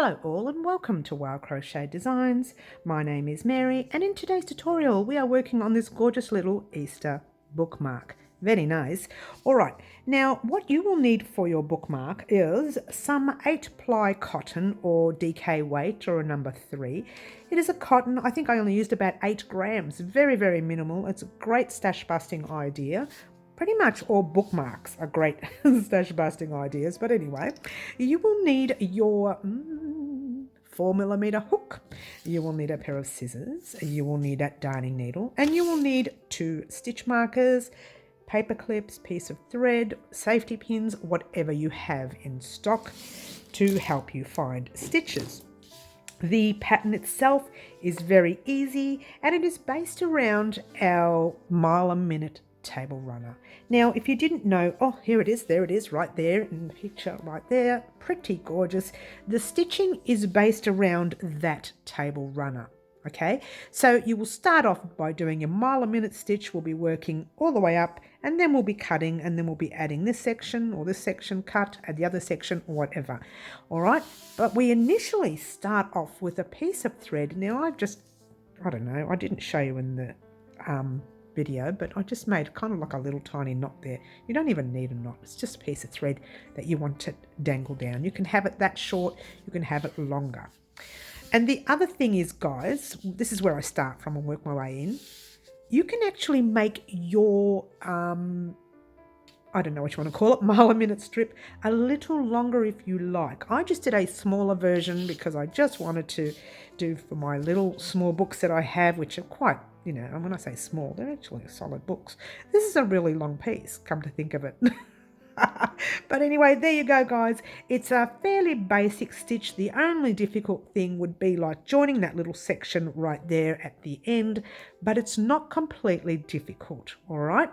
Hello all and welcome to Wow Crochet Designs. My name is Mary and in today's tutorial we are working on this gorgeous little Easter bookmark. Very nice. Alright, now what you will need for your bookmark is some 8-ply cotton or DK weight or a number 3. It is a cotton, I think I only used about 8 grams, very minimal. It's a great stash busting idea. Pretty much all bookmarks are great stash busting ideas, but anyway, you will need your 4mm hook, you will need a pair of scissors, you will need a darning needle, and you will need 2 stitch markers, paper clips, piece of thread, safety pins, whatever you have in stock to help you find stitches. The pattern itself is very easy and it is based around our mile a minute table runner. Now if you didn't know, oh here it is, there it is right there in the picture right there, pretty gorgeous. The stitching is based around that table runner. Okay, so you will start off by doing your mile a minute stitch. We'll be working all the way up and then we'll be cutting and then we'll be adding this section or this section cut, add the other section or whatever. All right, but we initially start off with a piece of thread. Now I don't know, I didn't show you in the video, but I just made kind of like a little tiny knot there. You don't even need a knot, it's just a piece of thread that you want to dangle down. You can have it that short, you can have it longer. And the other thing is, guys, this is where I start from and work my way in. You can actually make your, I don't know what you want to call it, mile a minute strip a little longer if you like. I just did a smaller version because I just wanted to do for my little small books that I have, which are quite, you know, and when I say small, they're actually solid books. This is a really long piece, come to think of it. But anyway, there you go, guys. It's a fairly basic stitch. The only difficult thing would be like joining that little section right there at the end, but it's not completely difficult. All right.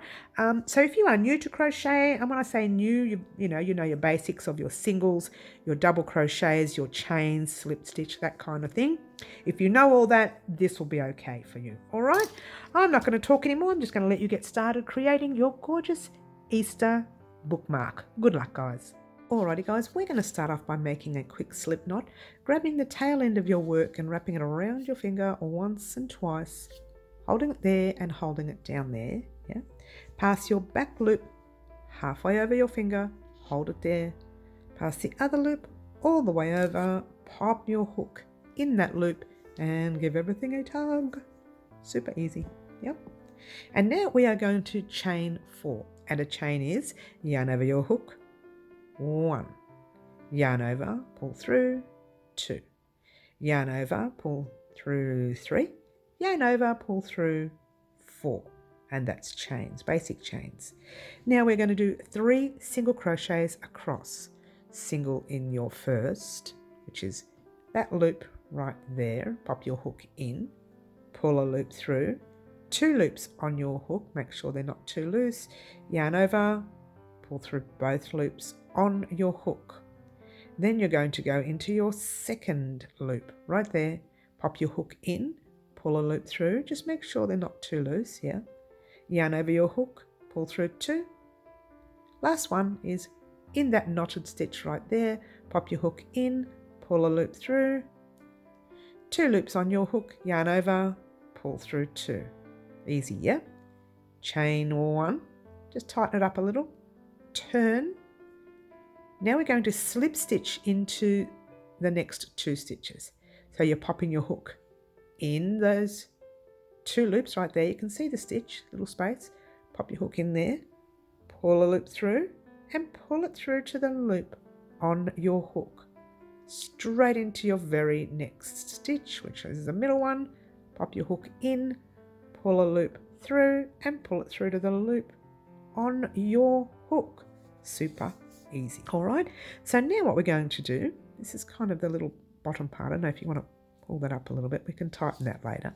So if you are new to crochet, and when I say new, you know your basics of your singles, your double crochets, your chains, slip stitch, that kind of thing. If you know all that, this will be okay for you. All right. I'm not going to talk anymore. I'm just going to let you get started creating your gorgeous Easter bookmark. Good luck, guys. Alrighty guys, we're going to start off by making a quick slip knot, grabbing the tail end of your work and wrapping it around your finger once and twice, holding it there and holding it down there. Yeah. Pass your back loop halfway over your finger, hold it there, pass the other loop all the way over, pop your hook in that loop and give everything a tug. Super easy. Yep. And now we are going to chain 4. And a chain is yarn over your hook, 1, yarn over, pull through, 2, yarn over, pull through, 3, yarn over, pull through, 4. And that's chains, basic chains. Now we're going to do 3 single crochets across. Single in your first, which is that loop right there. Pop your hook in, pull a loop through, 2 loops on your hook, make sure they're not too loose, yarn over, pull through both loops on your hook. Then you're going to go into your second loop right there, pop your hook in, pull a loop through, just make sure they're not too loose, yeah. Yarn over your hook, pull through 2. Last one is in that knotted stitch right there, pop your hook in, pull a loop through, 2 loops on your hook, yarn over, pull through 2. Easy, yeah? Chain 1, just tighten it up a little, turn. Now we're going to slip stitch into the next 2 stitches. So you're popping your hook in those 2 loops right there. You can see the stitch, little space. Pop your hook in there, pull a loop through and pull it through to the loop on your hook. Straight into your very next stitch, which is the middle one. Pop your hook in, pull a loop through and pull it through to the loop on your hook. Super easy. All right, so now what we're going to do, this is kind of the little bottom part. I don't know if you want to pull that up a little bit, we can tighten that later.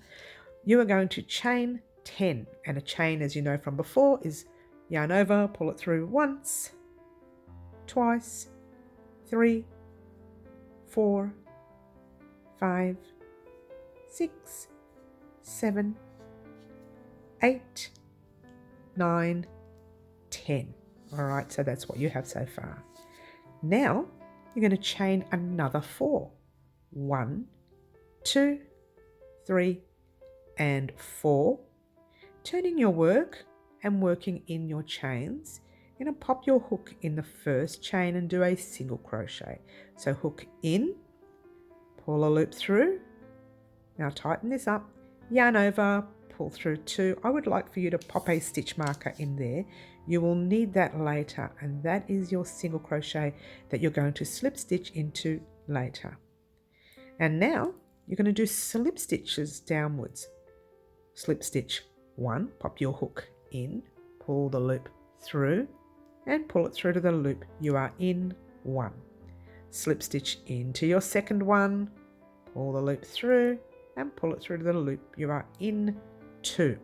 You are going to chain 10, and a chain, as you know from before, is yarn over, pull it through once, twice, 3, 4, 5, 6, 7, 8, 9, 10. All right, so that's what you have so far. Now you're going to chain another 4. 1, 2, 3, and 4. Turning your work and working in your chains, you're going to pop your hook in the first chain and do a single crochet. So hook in, pull a loop through. Now tighten this up, yarn over, pull through 2. I would like for you to pop a stitch marker in there. You will need that later, and that is your single crochet that you're going to slip stitch into later. And now you're going to do slip stitches downwards. Slip stitch 1, pop your hook in, pull the loop through and pull it through to the loop you are in 1. Slip stitch into your second one, pull the loop through and pull it through to the loop you are in 2.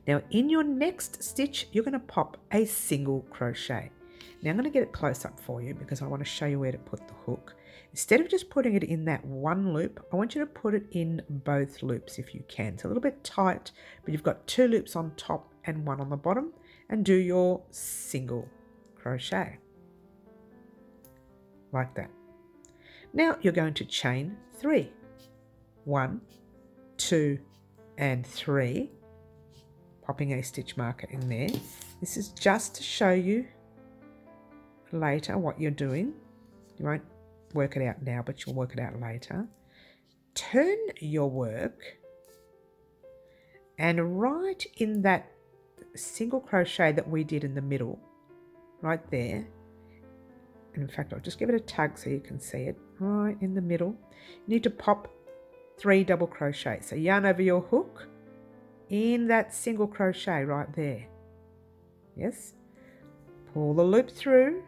Now in your next stitch you're going to pop a single crochet. Now I'm going to get it close up for you because I want to show you where to put the hook. Instead of just putting it in that one loop, I want you to put it in both loops if you can. It's a little bit tight, but you've got 2 loops on top and 1 on the bottom, and do your single crochet like that. Now you're going to chain 3. 1, 2, and 3, popping a stitch marker in there. This is just to show you later what you're doing. You won't work it out now, but you'll work it out later. Turn your work and right in that single crochet that we did in the middle, right there, and in fact I'll just give it a tug so you can see it, right in the middle, you need to pop 3 double crochets. So yarn over your hook in that single crochet right there. Yes, pull the loop through.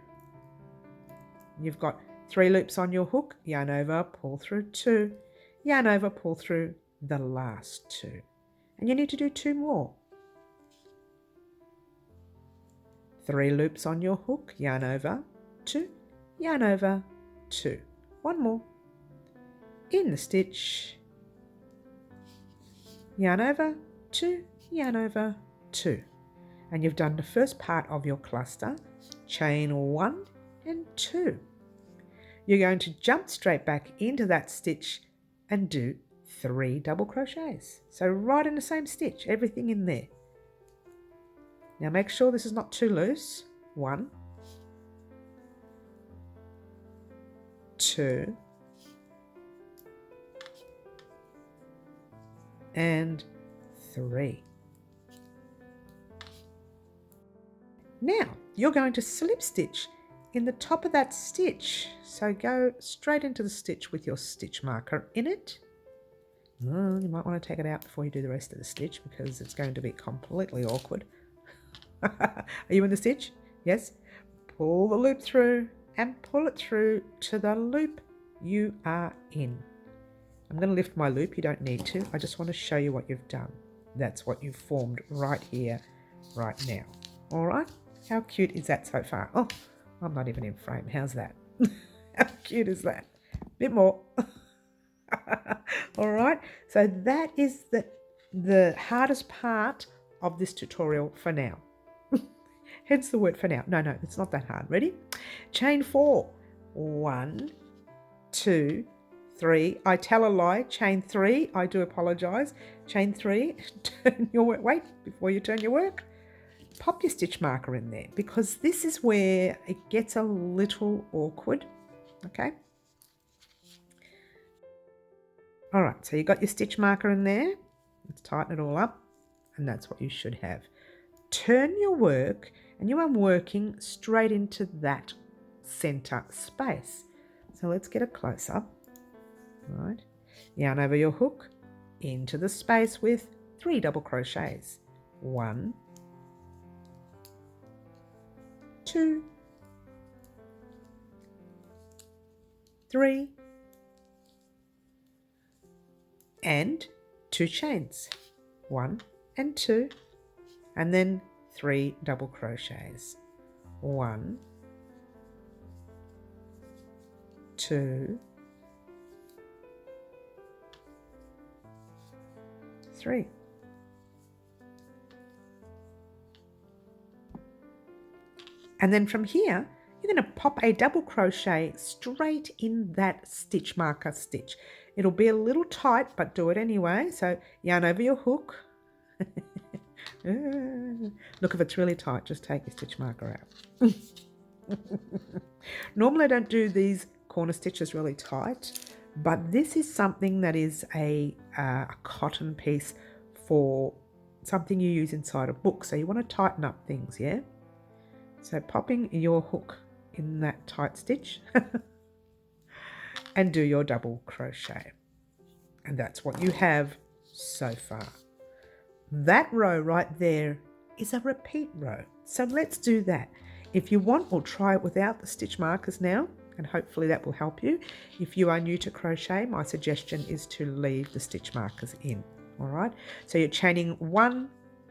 You've got 3 loops on your hook, yarn over, pull through 2, yarn over, pull through the last 2. And you need to do 2 more. 3 loops on your hook, yarn over, 2, yarn over, 2. 1 more. In the stitch, yarn over, 2, yarn over, 2. And you've done the first part of your cluster, chain 1 and 2. You're going to jump straight back into that stitch and do 3 double crochets. So right in the same stitch, everything in there. Now make sure this is not too loose. 1, 2, and 3. Now you're going to slip stitch in the top of that stitch. So go straight into the stitch with your stitch marker in it. Oh, you might want to take it out before you do the rest of the stitch because it's going to be completely awkward. Are you in the stitch? Yes. Pull the loop through and pull it through to the loop you are in. I'm going to lift my loop. You don't need to. I just want to show you what you've done. That's what you've formed right here, right now. All right? How cute is that so far? Oh, I'm not even in frame. How's that? How cute is that? Bit more. All right. So that is the hardest part of this tutorial for now. Hence the word for now. No, it's not that hard. Ready? Chain 4. 1, 2, 3. I tell a lie. Chain 3. I do apologise. Chain 3. Turn your work. Wait, before you turn your work, pop your stitch marker in there because this is where it gets a little awkward. Okay. All right. So you got your stitch marker in there. Let's tighten it all up, and that's what you should have. Turn your work, and you are working straight into that center space. So let's get a close up. All right. Yarn over your hook into the space with 3 double crochets. 1, 2, 3, and 2 chains. 1 and 2, and then 3 double crochets. 1, 2, 3. And then from here, you're going to pop a double crochet straight in that stitch marker stitch. It'll be a little tight, but do it anyway. So yarn over your hook. Look, if it's really tight, just take your stitch marker out. Normally I don't do these corner stitches really tight, but this is something that is a cotton piece for something you use inside a book. So you want to tighten up things, yeah? So popping your hook in that tight stitch and do your double crochet. And that's what you have so far. That row right there is a repeat row. So let's do that. If you want, we'll try it without the stitch markers now, and hopefully that will help you. If you are new to crochet, my suggestion is to leave the stitch markers in. All right, so you're chaining 1,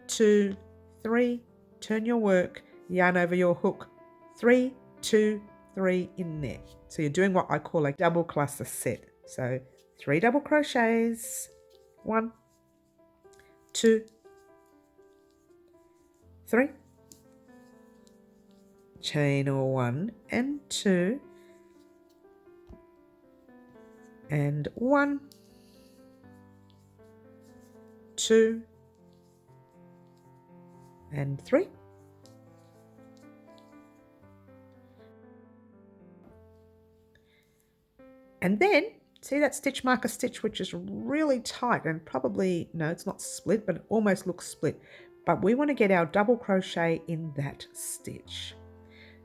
2, 3, turn your work, yarn over your hook, 3, 2, 3 in there. So you're doing what I call a double cluster set. So 3 double crochets, 1, 2, 3, chain 1 and 2, and 1, 2, and 3. And then see that stitch marker stitch, which is really tight and probably, no, it's not split, but it almost looks split. But we want to get our double crochet in that stitch.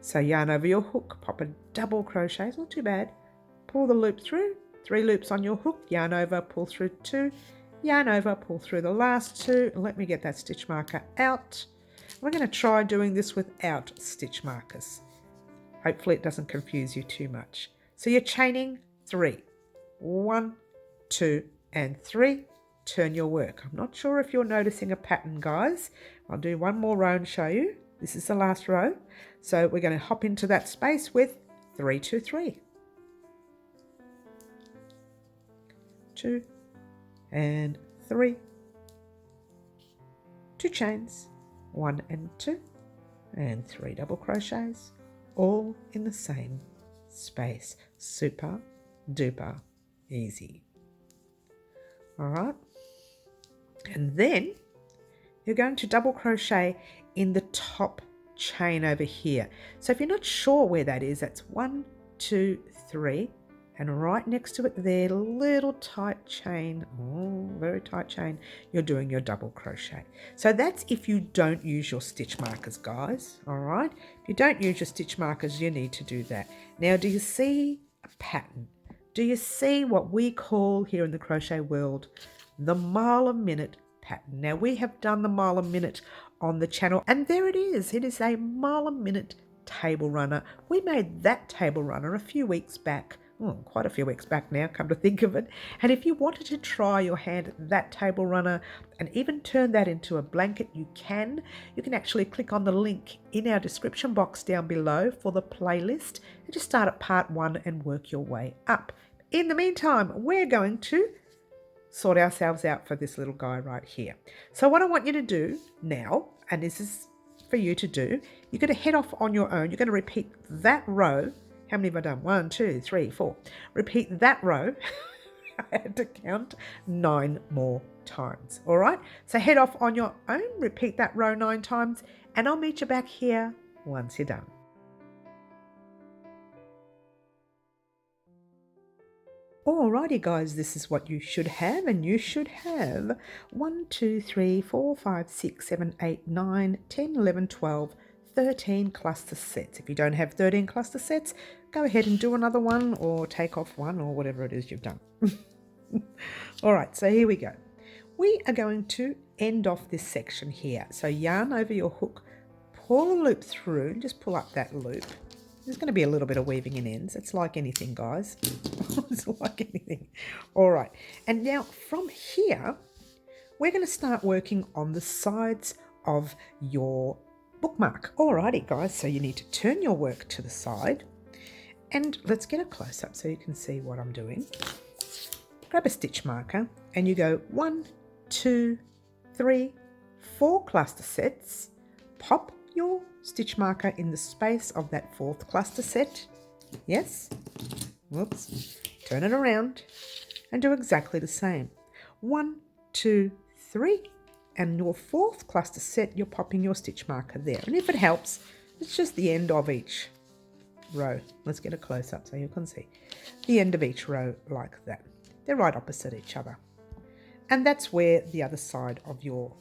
So yarn over your hook, pop a double crochet, it's not too bad. Pull the loop through, 3 loops on your hook, yarn over, pull through 2, yarn over, pull through the last 2. Let me get that stitch marker out. We're going to try doing this without stitch markers. Hopefully it doesn't confuse you too much. So you're chaining 3, 1, 2, and 3. Turn your work. I'm not sure if you're noticing a pattern, guys. I'll do one more row and show you. This is the last row. So we're going to hop into that space with 3, 2, 3. 2 and 3. 2 chains, 1 and 2, and 3 double crochets, all in the same space. Super duper easy. All right. And then you're going to double crochet in the top chain over here. So if you're not sure where that is, that's 1, 2, 3, and right next to it there, little tight chain, very tight chain, you're doing your double crochet. So that's if you don't use your stitch markers, guys. All right. If you don't use your stitch markers, you need to do that. Now, do you see a pattern? Do you see what we call here in the crochet world the mile a minute pattern? Now, we have done the mile a minute on the channel, and there it is. It is a mile a minute table runner. We made that table runner a few weeks back. Quite a few weeks back now, come to think of it. And if you wanted to try your hand at that table runner and even turn that into a blanket, you can. You can actually click on the link in our description box down below for the playlist and just start at part 1 and work your way up. In the meantime, we're going to sort ourselves out for this little guy right here. So what I want you to do now, and this is for you to do, you're going to head off on your own. You're going to repeat that row. How many have I done? 1, 2, 3, 4. Repeat that row. I had to count 9 more times. All right. So head off on your own. Repeat that row 9 times. And I'll meet you back here once you're done. Alrighty guys, this is what you should have, and you should have 1, 2, 3, 4, 5, 6, 7, 8, 9, 10, 11, 12, 13 cluster sets. If you don't have 13 cluster sets, go ahead and do another one or take off one or whatever it is you've done. All right, so here we go. We are going to end off this section here. So yarn over your hook, pull a loop through, just pull up that loop. There's going to be a little bit of weaving in ends. It's like anything, guys. It's like anything. All right. And now from here, we're going to start working on the sides of your bookmark. Alrighty, guys. So you need to turn your work to the side. And let's get a close-up so you can see what I'm doing. Grab a stitch marker and you go 1, 2, 3, 4 cluster sets. Pop your stitch marker in the space of that 4th cluster set. Yes? Whoops. Turn it around and do exactly the same. 1, 2, 3. And your 4th cluster set, you're popping your stitch marker there. And if it helps, it's just the end of each row. Let's get a close up so you can see. The end of each row like that. They're right opposite each other. And that's where the other side of your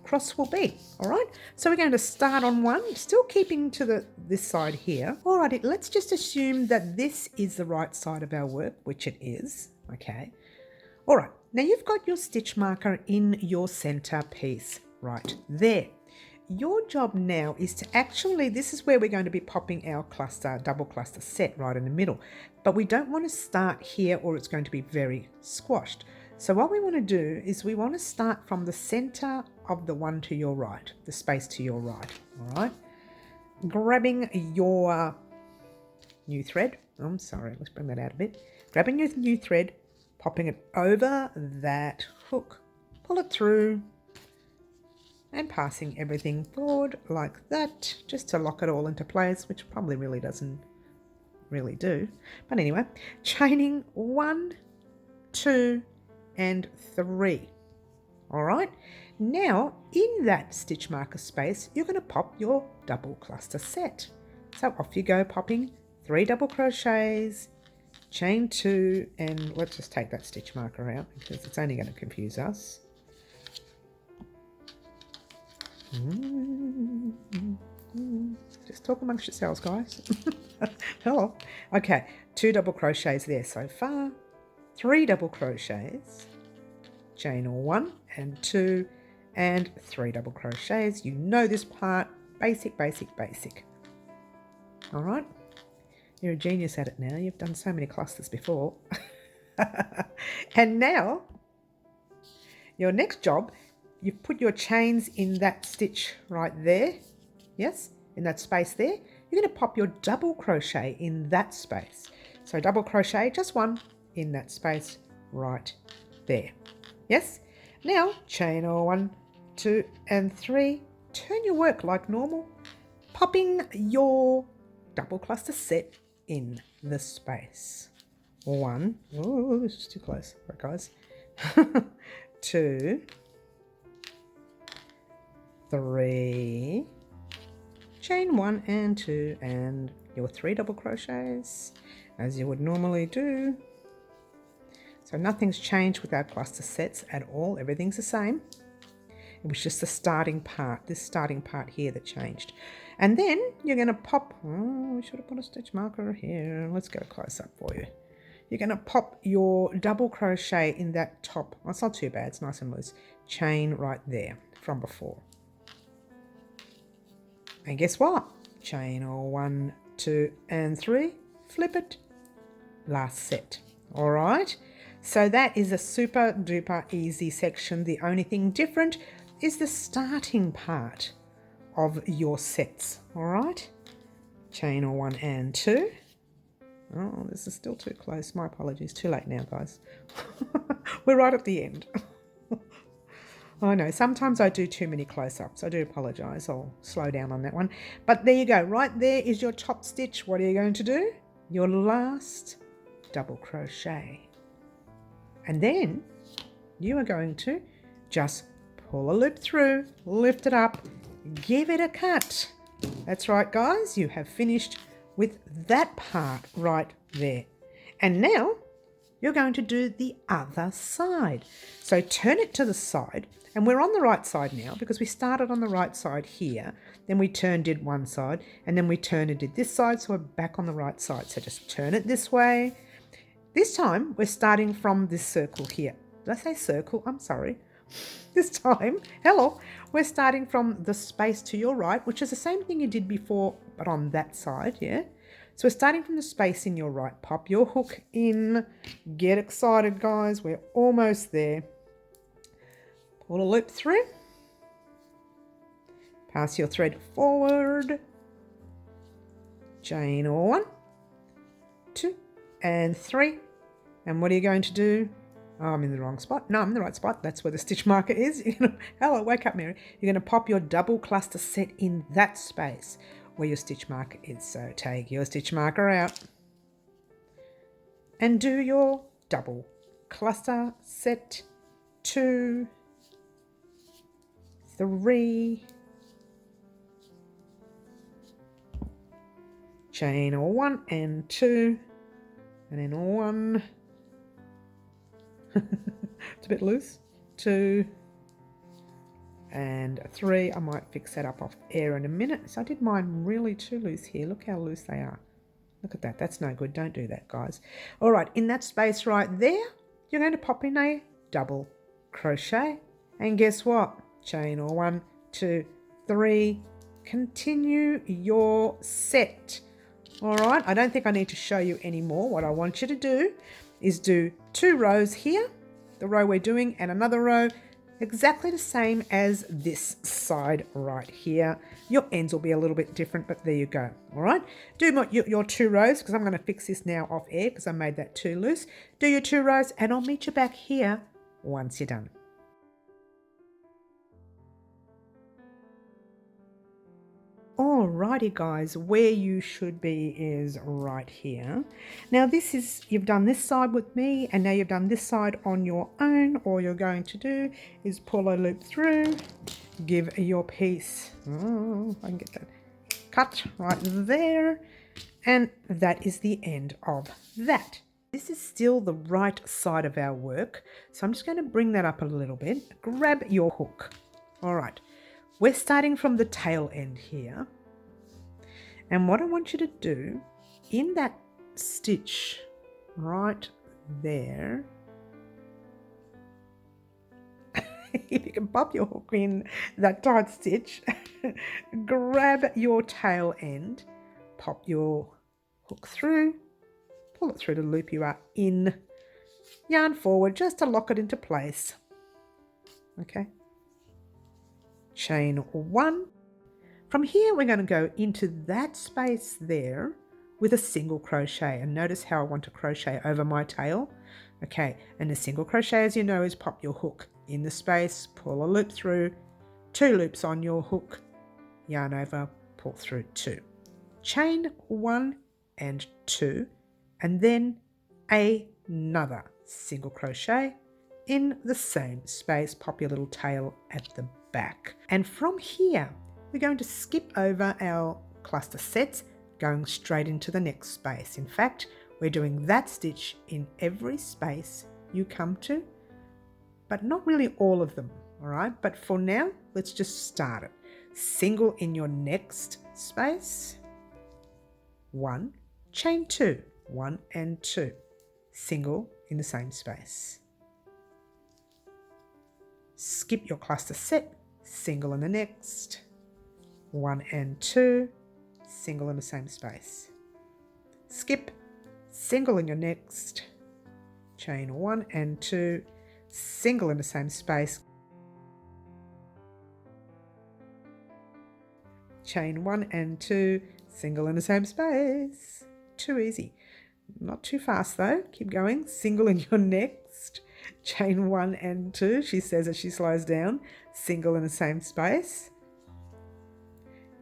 cross will be. All right, so we're going to start on one, still keeping to this side here. All righty, let's just assume that this is the right side of our work, which it is. Okay. All right, now you've got your stitch marker in your center piece right there. Your job now is to actually, this is where we're going to be popping our cluster, double cluster set right in the middle, but we don't want to start here or it's going to be very squashed. So what we want to do is we want to start from the center of the one to your right, the space to your right, all right? Grabbing your new thread, I'm sorry, let's bring that out a bit. Grabbing your new thread, popping it over that hook, pull it through, and passing everything forward like that, just to lock it all into place, which probably really doesn't really do. But anyway, chaining 1, 2, and 3. All right, now in that stitch marker space, you're going to pop your double cluster set. So off you go, popping 3 double crochets, chain 2, and let's just take that stitch marker out because it's only going to confuse us. Just talk amongst yourselves, guys. Hello. Okay, 2 double crochets there so far, 3 double crochets, chain 1 and 2, and 3 double crochets. You know this part, basic, basic, basic. All right, you're a genius at it now. You've done so many clusters before. And now, your next job, you've put your chains in that stitch right there. Yes, in that space there. You're going to pop your double crochet in that space. So double crochet, just 1 in that space right there. Yes, now chain 1, 2, and 3. Turn your work like normal, popping your double cluster set in the space. 1, oh, this is too close, right, guys. 2, 3, chain 1 and 2, and your 3 double crochets as you would normally do. So nothing's changed with our cluster sets at all. Everything's the same. It was just the starting part, this starting part here that changed. And then you're going to pop, oh, we should have put a stitch marker here. Let's get a close up for you. You're going to pop your double crochet in that top. Oh, it's not too bad, it's nice and loose. Chain right there from before. And guess what? Chain 1, 2, and 3. Flip it. Last set. All right. So that is a super duper easy section. The only thing different is the starting part of your sets. All right. Chain 1 and 2. Oh, this is still too close. My apologies. Too late now, guys. We're right at the end. I know, sometimes I do too many close-ups. I do apologise. I'll slow down on that one. But there you go. Right there is your top stitch. What are you going to do? Your last double crochet. And then you are going to just pull a loop through, lift it up, give it a cut. That's right, guys. You have finished with that part right there. And now you're going to do the other side. So turn it to the side. And we're on the right side now because we started on the right side here. Then we did one side, and then we turned and did this side. So we're back on the right side. So just turn it this way. This time we're starting from this circle here. Did I say circle? I'm sorry. This time, hello, we're starting from the space to your right, which is the same thing you did before, but on that side, yeah? So we're starting from the space in your right. Pop your hook in. Get excited, guys. We're almost there. Pull a loop through. Pass your thread forward. Chain 1, 2, and 3. And what are you going to do? Oh, I'm in the wrong spot. No, I'm in the right spot. That's where the stitch marker is. Hello, wake up, Mary. You're going to pop your double cluster set in that space where your stitch marker is. So take your stitch marker out and do your double cluster set, 2, 3, chain 1 and 2, and then 1. It's a bit loose. 2 and 3. I might fix that up off air in a minute. So I did mine really too loose here. Look how loose they are. Look at that. That's no good. Don't do that, guys. All right, in that space right there, you're going to pop in a double crochet. And guess what? Chain 1, 2, 3. Continue your set. All right, I don't think I need to show you anymore. What I want you to do is do 2 rows here, the row we're doing, and another row exactly the same as this side right here. Your ends will be a little bit different, but there you go. All right, do your 2 rows, because I'm going to fix this now off air because I made that too loose. Do your 2 rows and I'll meet you back here once you're done. Alrighty guys, where you should be is right here. Now this is, you've done this side with me and now you've done this side on your own. All you're going to do is pull a loop through, give your piece, if I can get that cut right there, and that is the end of that. This is still the right side of our work, so I'm just going to bring that up a little bit. Grab your hook. All right. We're starting from the tail end here, and what I want you to do in that stitch right there, if you can pop your hook in that tight stitch, grab your tail end, pop your hook through, pull it through the loop you are in, yarn forward just to lock it into place. Okay. Chain 1. From here we're going to go into that space there with a single crochet, and notice how I want to crochet over my tail. Okay, and a single crochet, as you know, is pop your hook in the space, pull a loop through, 2 loops on your hook, yarn over, pull through 2. Chain 1 and 2, and then another single crochet in the same space, pop your little tail at the back. And from here, we're going to skip over our cluster sets, going straight into the next space. In fact, we're doing that stitch in every space you come to, but not really all of them, all right? But for now, let's just start it. Single in your next space, 1, chain 2, 1 and 2, single in the same space. Skip your cluster set, single in the next, 1 and 2, single in the same space. Skip, single in your next, chain 1 and 2, single in the same space. Chain 1 and 2, single in the same space. Too easy. Not too fast though. Keep going. Single in your next. Chain 1 and 2, she says as she slows down, single in the same space.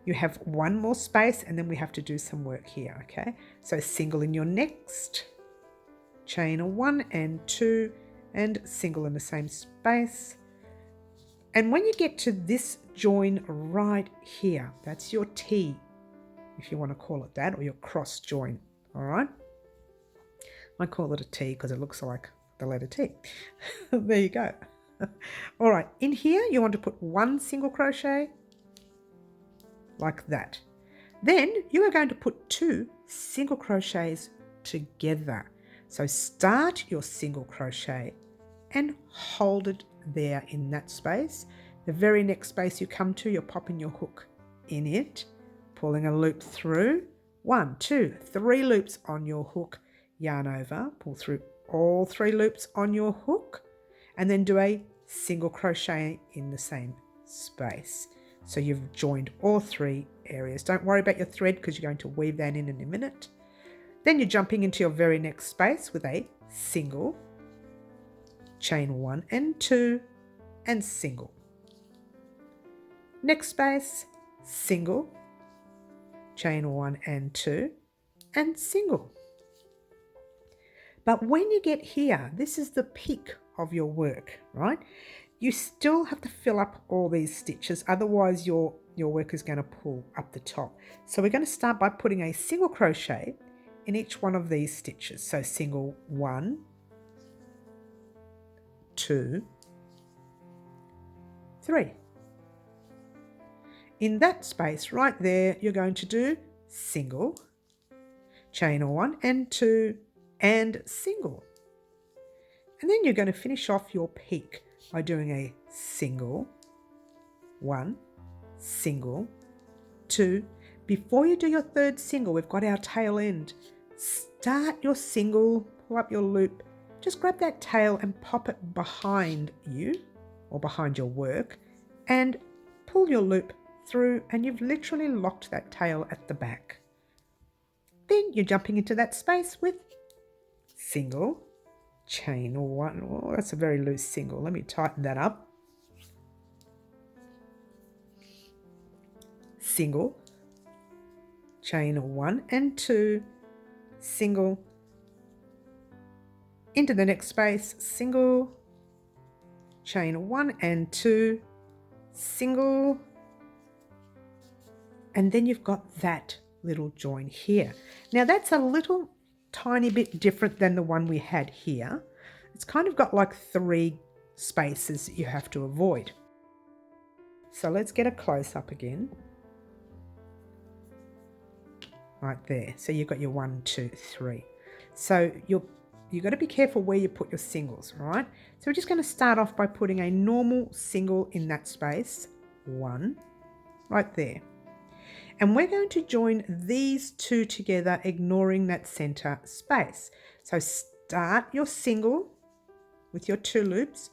You have one more space and then we have to do some work here, okay? So single in your next, chain 1 and 2, and single in the same space. And when you get to this join right here, that's your T, if you want to call it that, or your cross join, all right? I call it a T because it looks like the letter T. There you go. All right, in here you want to put 1 single crochet like that. Then you are going to put 2 single crochets together. So start your single crochet and hold it there in that space. The very next space you come to, you're popping your hook in it, pulling a loop through, 1, 2, 3 loops on your hook, yarn over, pull through all 3 loops on your hook, and then do a single crochet in the same space. So you've joined all 3 areas. Don't worry about your thread because you're going to weave that in a minute. Then you're jumping into your very next space with a single chain 1 and 2 and single. Next space, single, chain 1 and 2 and single. But when you get here, this is the peak of your work, right? You still have to fill up all these stitches, otherwise your work is going to pull up the top. So we're going to start by putting a single crochet in each one of these stitches. So single 1, 2, 3. In that space right there, you're going to do single, chain 1 and 2 and single. And then you're going to finish off your peak by doing a single, 1, single, 2. Before you do your third single, we've got our tail end. Start your single, pull up your loop, just grab that tail and pop it behind you or behind your work and pull your loop through, and you've literally locked that tail at the back. Then you're jumping into that space with single, chain 1. Oh, that's a very loose single. Let me tighten that up. Single, chain 1 and 2, single, into the next space, single, chain 1 and 2, single, and then you've got that little join here. Now that's a little tiny bit different than the one we had here. It's kind of got like 3 spaces that you have to avoid. So let's get a close up again. Right there. So you've got your 1, 2, 3. So you've got to be careful where you put your singles, right? So we're just going to start off by putting a normal single in that space, 1, right there. And we're going to join these 2 together, ignoring that center space. So start your single with your 2 loops,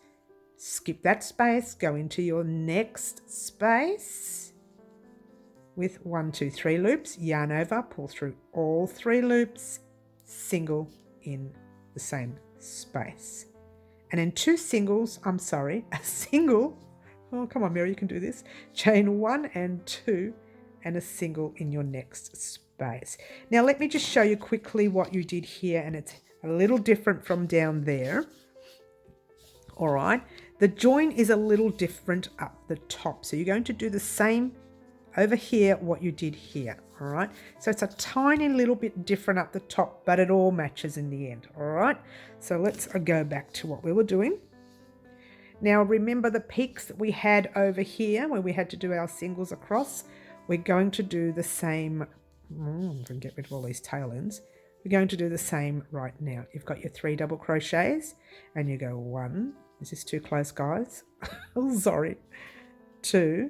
skip that space, go into your next space with 1, 2, 3 loops, yarn over, pull through all 3 loops, single in the same space. And then 2 singles, a single, oh come on Mary, you can do this, chain 1 and 2 and a single in your next space. Now let me just show you quickly what you did here, and it's a little different from down there. All right, the join is a little different up the top, so you're going to do the same over here what you did here. All right, so it's a tiny little bit different up the top, but it all matches in the end. All right, so let's go back to what we were doing. Now remember the peaks that we had over here where we had to do our singles across. We're going to do the same. I'm going to get rid of all these tail ends. We're going to do the same right now. You've got your 3 double crochets and you go 1. Is this too close, guys? Oh, sorry. 2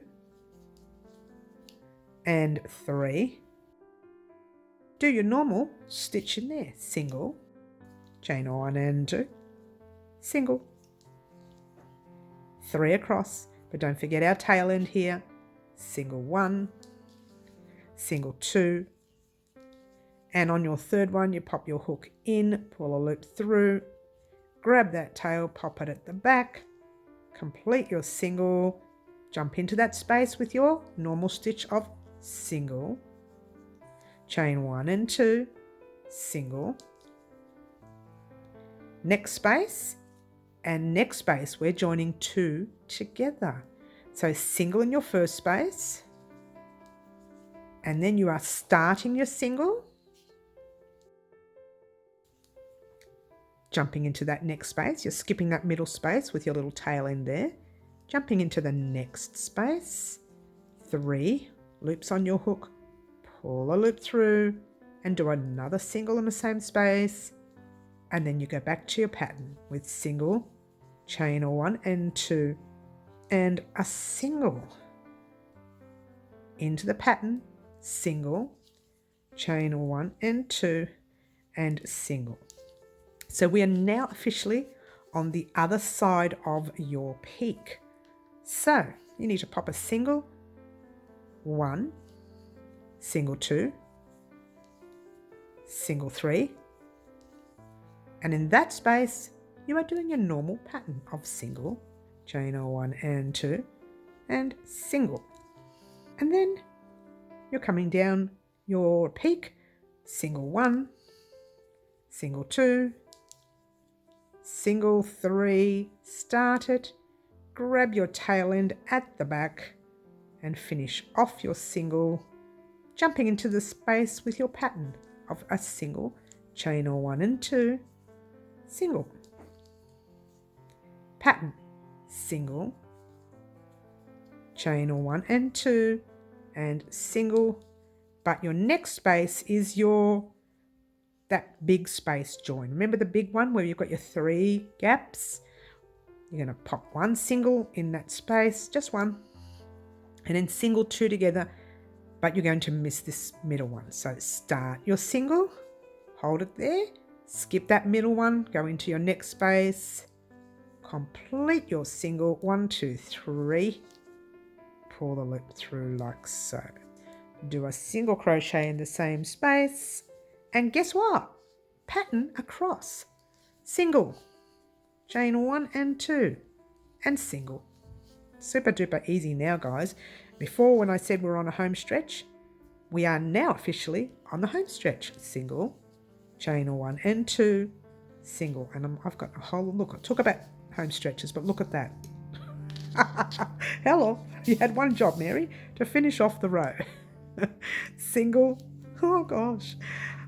and 3. Do your normal stitch in there. Single, chain 1 and 2, single, 3 across. But don't forget our tail end here. Single 1, single 2, and on your third one you pop your hook in, pull a loop through, grab that tail, pop it at the back, complete your single, jump into that space with your normal stitch of single, chain 1 and 2, single, next space, and next space we're joining 2 together. So single in your first space, and then you are starting your single, jumping into that next space. You're skipping that middle space with your little tail end there, jumping into the next space, 3 loops on your hook, pull a loop through and do another single in the same space, and then you go back to your pattern with single, chain 1 and 2 and a single, into the pattern, single, chain 1 and 2 and single. So we are now officially on the other side of your peak. So you need to pop a single 1, single 2, single 3, and in that space you are doing your normal pattern of single, chain or 1 and 2, and single. And then you're coming down your peak, single 1, single 2, single 3, start it, grab your tail end at the back and finish off your single, jumping into the space with your pattern of a single, chain or 1 and 2, single, pattern, single, chain or 1 and 2, and single, but your next space is that big space join. Remember the big one where you've got your 3 gaps? You're going to pop 1 single in that space, just 1, and then single 2 together, but you're going to miss this middle one. So start your single, hold it there, skip that middle one, go into your next space, complete your single, 1, 2, 3, pull the loop through like so. Do a single crochet in the same space, and guess what? Pattern across. Single, chain 1 and 2, and single. Super duper easy now, guys. Before, when I said we're on a home stretch, we are now officially on the home stretch. Single, chain 1 and 2, single. And I've got a whole look. I talk about home stretches, but look at that. Hello, you had one job, Mary, to finish off the row. Single, oh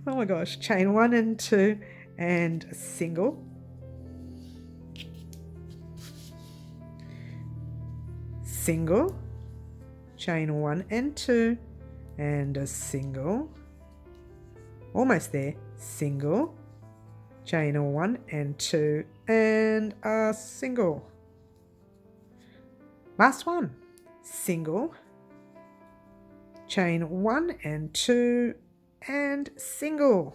my gosh, chain 1 and 2, and single, single, chain 1 and 2, and a single, almost there, single, chain 1 and 2, and a single. Last one, single, chain 1 and 2, and single.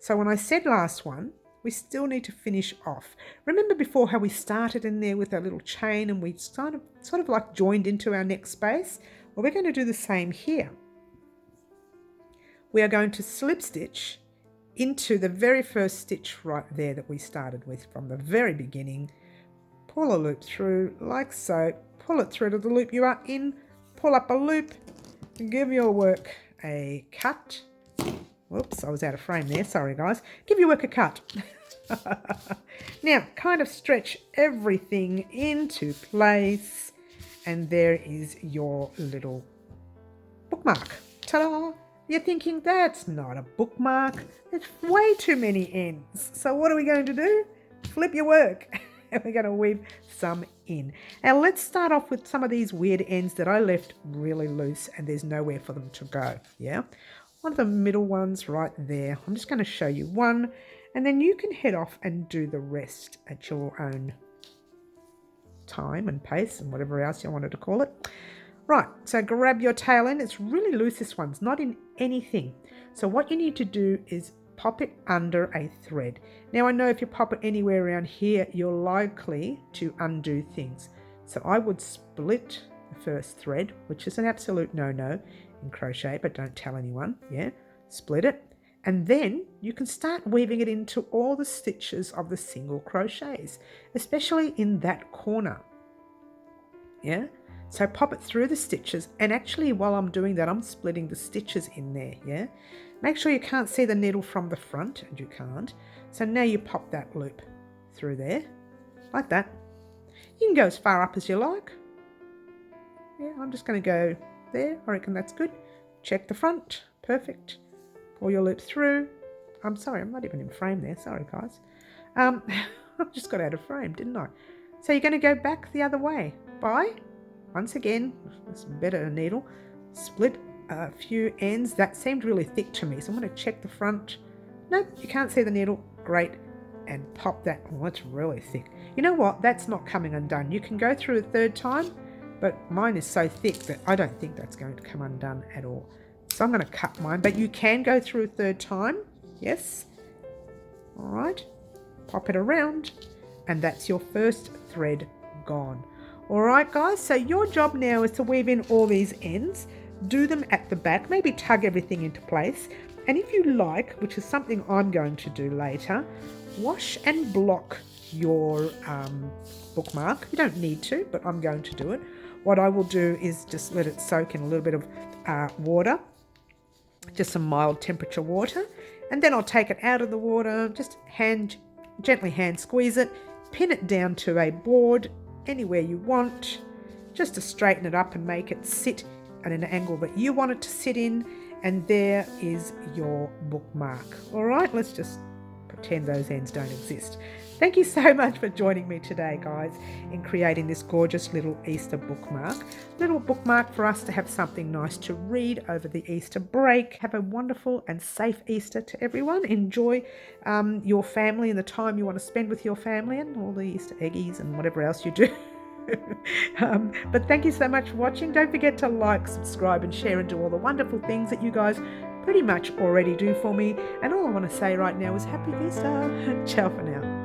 So when I said last one, we still need to finish off. Remember before how we started in there with a little chain and we sort of like joined into our next space? Well, we're going to do the same here. We are going to slip stitch into the very first stitch right there that we started with from the very beginning. Pull a loop through like so, pull it through to the loop you are in, pull up a loop, give your work a cut. Whoops, I was out of frame there, sorry guys. Give your work a cut. Now, kind of stretch everything into place, and there is your little bookmark. Ta-da! You're thinking, that's not a bookmark. There's way too many ends. So what are we going to do? Flip your work. And we're going to weave some in. Now let's start off with some of these weird ends that I left really loose and there's nowhere for them to go. Yeah, one of the middle ones right there. I'm just going to show you one, and then you can head off and do the rest at your own time and pace and whatever else you wanted to call it. Right, so grab your tail end. It's really loose, this one's not in anything. So what you need to do is pop it under a thread. Now I know if you pop it anywhere around here, you're likely to undo things. So I would split the first thread, which is an absolute no-no in crochet, but don't tell anyone, yeah? Split it, and then you can start weaving it into all the stitches of the single crochets, especially in that corner, yeah? So pop it through the stitches, and actually while I'm doing that, I'm splitting the stitches in there, yeah? Make sure you can't see the needle from the front, and you can't. So now you pop that loop through there, like that. You can go as far up as you like. Yeah, I'm just going to go there. I reckon that's good. Check the front. Perfect. Pull your loop through. I'm sorry, I'm not even in frame there. Sorry, guys. I just got out of frame, didn't I? So you're going to go back the other way by, once again, this better needle, split a few ends. That seemed really thick to me, so I'm going to check the front. Nope, you can't see the needle. Great. And pop that. Oh, it's really thick. You know what? That's not coming undone. You can go through a third time, but mine is so thick that I don't think that's going to come undone at all. So I'm going to cut mine, but you can go through a third time. Yes. All right. Pop it around, and that's your first thread gone. All right, guys. So your job now is to weave in all these ends. Do them at the back. Maybe tug everything into place. And if you like, which is something I'm going to do later, wash and block your bookmark. You don't need to, but I'm going to do it. What I will do is just let it soak in a little bit of water, just some mild temperature water, and then I'll take it out of the water, just gently hand squeeze it, pin it down to a board anywhere you want, just to straighten it up and make it sit at an angle that you want it to sit in, and there is your bookmark. All right, let's just pretend those ends don't exist. Thank you so much for joining me today, guys, in creating this gorgeous little Easter bookmark. Little bookmark for us to have something nice to read over the Easter break. Have a wonderful and safe Easter to everyone. Enjoy your family and the time you want to spend with your family and all the Easter eggies and whatever else you do. But thank you so much for watching. Don't forget to like, subscribe and share and do all the wonderful things that you guys pretty much already do for me. And all I want to say right now is Happy Easter. Ciao for now.